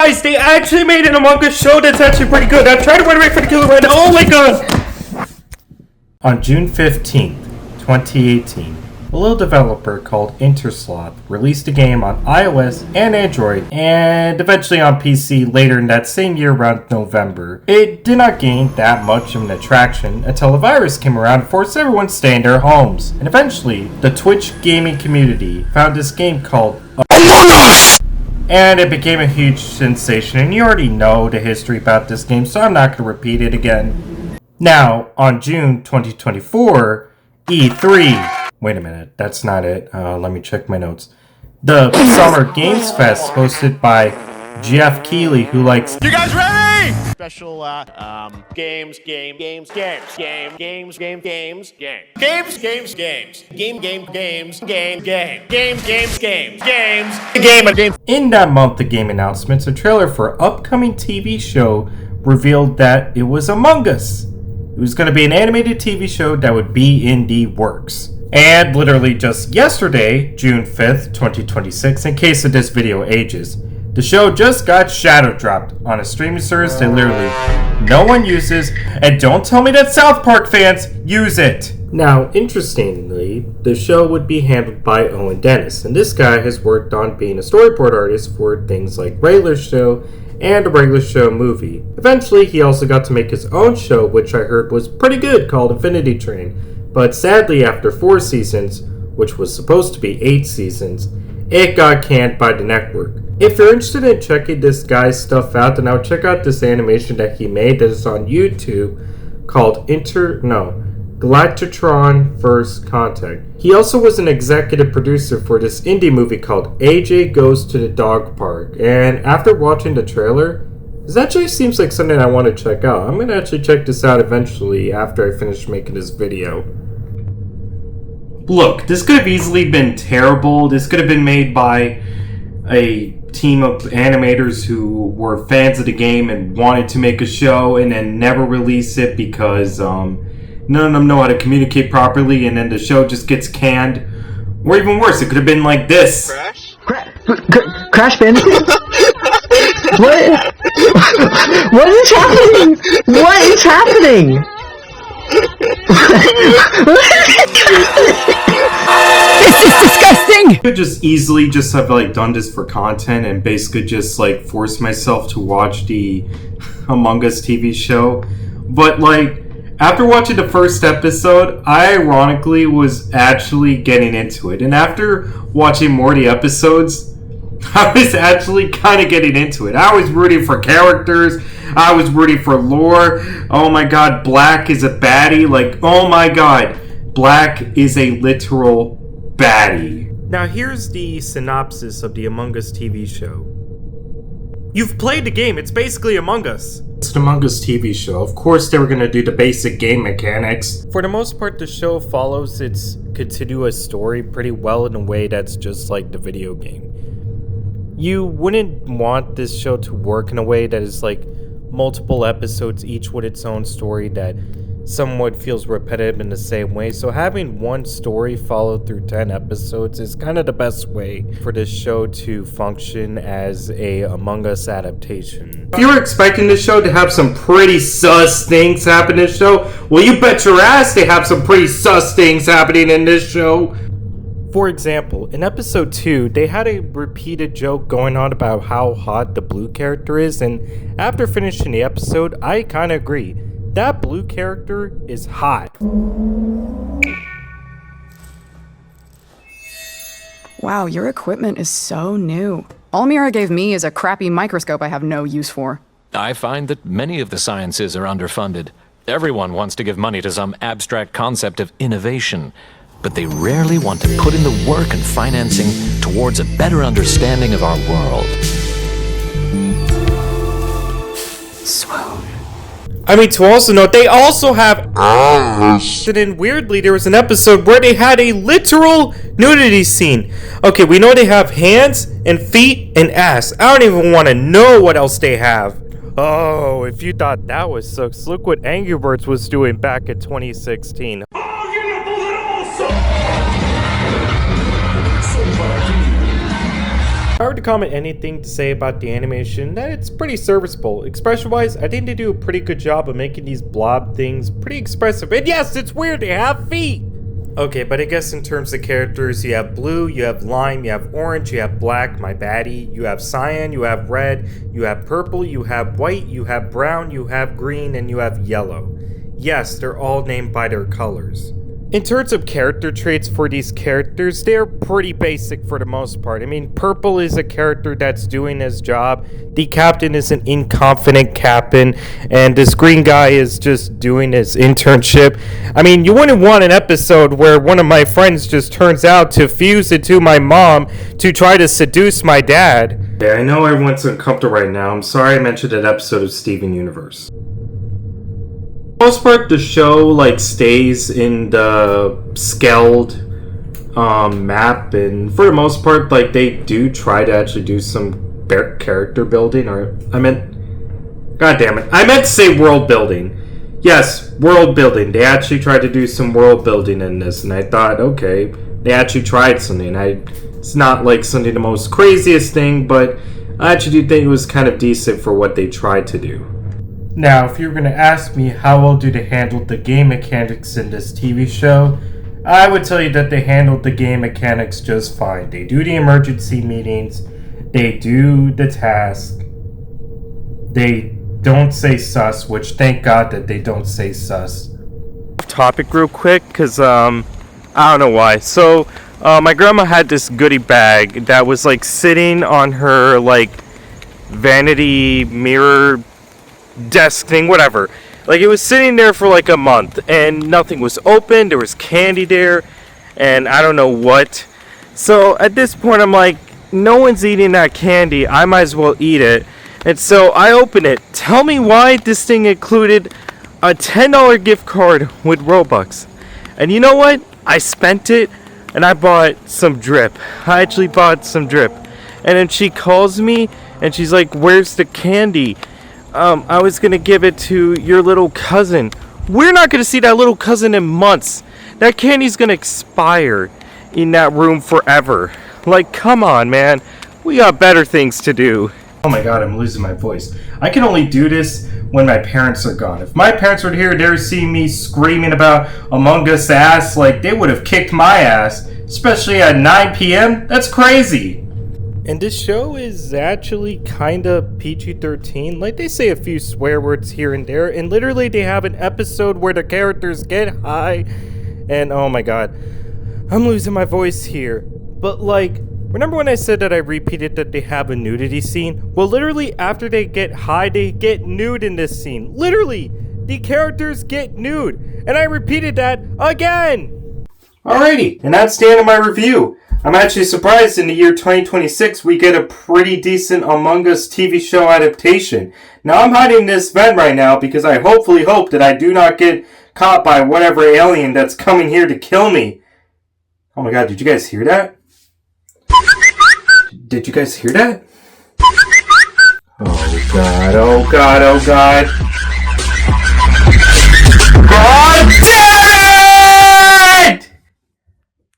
Guys, they actually made an Among Us show that's actually pretty good. I'm trying to run away from the killer right now. Oh my god! On June 15th, 2018, a little developer called Intersloth released a game on iOS and Android, and eventually on PC later in that same year around November. It did not gain that much of an attraction until a virus came around and forced everyone to stay in their homes. And eventually, the Twitch gaming community found this game called Among Us! And it became a huge sensation, and you already know the history about this game, so I'm not going to repeat it again. Now, on June 2024, E3... Wait a minute, that's not it. Let me check my notes. The Summer Games Fest, hosted by Jeff Keighley, who likes... You guys ready? Special games. In that month of game announcements, a trailer for an upcoming TV show revealed that it was Among Us. It was going to be an animated TV show that would be in the works. And literally just yesterday, June 5th, 2026, in case of this video ages, the show just got shadow dropped on a streaming service that literally no one uses, and don't tell me that South Park fans use it! Now, interestingly, the show would be handled by Owen Dennis, and this guy has worked on being a storyboard artist for things like Regular Show and a Regular Show movie. Eventually, he also got to make his own show, which I heard was pretty good, called Infinity Train. But sadly, after 4 seasons, which was supposed to be 8 seasons, it got canned by the network. If you're interested in checking this guy's stuff out, then I'll check out this animation that he made that is on YouTube called Galactitron First Contact. He also was an executive producer for this indie movie called AJ Goes to the Dog Park. And after watching the trailer, this actually seems like something I want to check out. I'm going to actually check this out eventually after I finish making this video. Look, this could have easily been terrible. This could have been made by a team of animators who were fans of the game and wanted to make a show and then never release it because none of them know how to communicate properly, and then the show just gets canned. Or even worse, it could have been like this. Crash Bandicoot? What? What is happening? What is happening? This is disgusting! I could just easily just have like done this for content and basically just like force myself to watch the Among Us TV show. But like, after watching the first episode, I ironically was actually getting into it. And after watching more of the episodes, I was actually kind of getting into it. I was rooting for characters. I was rooting for lore. Oh my god, Black is a baddie. Like, oh my god, Black is a literal baddie. Now here's the synopsis of the Among Us TV show. You've played the game. It's basically Among Us. It's an Among Us TV show. Of course they were going to do the basic game mechanics. For the most part, the show follows its continuous story pretty well in a way that's just like the video game. You wouldn't want this show to work in a way that is like multiple episodes, each with its own story that somewhat feels repetitive in the same way. So having one story followed through 10 episodes is kind of the best way for this show to function as a Among Us adaptation. If you were expecting this show to have some pretty sus things happen in this show, well, you bet your ass they have some pretty sus things happening in this show. For example, in episode 2, they had a repeated joke going on about how hot the blue character is, and after finishing the episode, I kinda agree. That blue character is hot. Wow, your equipment is so new. All Mira gave me is a crappy microscope I have no use for. I find that many of the sciences are underfunded. Everyone wants to give money to some abstract concept of innovation, but they rarely want to put in the work and financing towards a better understanding of our world. Swoon. I mean, to also note, they also have and then weirdly, there was an episode where they had a literal nudity scene. Okay, we know they have hands and feet and ass. I don't even want to know what else they have. Oh, if you thought that was sucks, look what Angry Birds was doing back in 2016. If I were to comment anything to say about the animation, that it's pretty serviceable. Expression-wise, I think they do a pretty good job of making these blob things pretty expressive. And yes, it's weird, they have feet! Okay, but I guess in terms of characters, you have blue, you have lime, you have orange, you have black, my baddie, you have cyan, you have red, you have purple, you have white, you have brown, you have green, and you have yellow. Yes, they're all named by their colors. In terms of character traits for these characters, they're pretty basic for the most part. I mean, Purple is a character that's doing his job. The captain is an inconfident captain, and this green guy is just doing his internship. I mean, you wouldn't want an episode where one of my friends just turns out to fuse it to my mom to try to seduce my dad. Yeah, I know everyone's uncomfortable right now. I'm sorry I mentioned that episode of Steven Universe. For the most part, the show stays in the Skeld map, and for the most part, they do try to actually do some character building. I meant to say world building. Yes, world building. They actually tried to do some world building in this, and I thought, okay, they actually tried something. It's not something the most craziest thing, but I actually do think it was kind of decent for what they tried to do. Now, if you're going to ask me how well do they handle the game mechanics in this TV show, I would tell you that they handled the game mechanics just fine. They do the emergency meetings, they do the task, they don't say sus, which thank God that they don't say sus. Topic real quick, because I don't know why. So, my grandma had this goodie bag that was sitting on her vanity mirror desk thing, whatever. It was sitting there for a month and nothing was open. There was candy there and I don't know what. So at this point I'm like, no one's eating that candy, I might as well eat it. And so I open it. Tell me why this thing included a $10 gift card with Robux. And you know what? I spent it and I bought some drip. I actually bought some drip. And then she calls me and she's like, where's the candy? I was gonna give it to your little cousin. We're not gonna see that little cousin in months. That candy's gonna expire in that room forever. Come on, man. We got better things to do. Oh my god, I'm losing my voice. I can only do this when my parents are gone. If my parents were here, they would see me screaming about Among Us ass, they would have kicked my ass. Especially at 9 p.m. That's crazy. And this show is actually kinda PG-13. They say a few swear words here and there, and literally they have an episode where the characters get high, and oh my god, I'm losing my voice here. But remember when I said that I repeated that they have a nudity scene? Well, literally after they get high, they get nude in this scene. Literally, the characters get nude, and I repeated that again! Alrighty, and that's the end of my review. I'm actually surprised in the year 2026 we get a pretty decent Among Us TV show adaptation. Now I'm hiding this vent right now because I hopefully hope that I do not get caught by whatever alien that's coming here to kill me. Oh my god, did you guys hear that? Did you guys hear that? Oh god, oh god, oh god. God damn!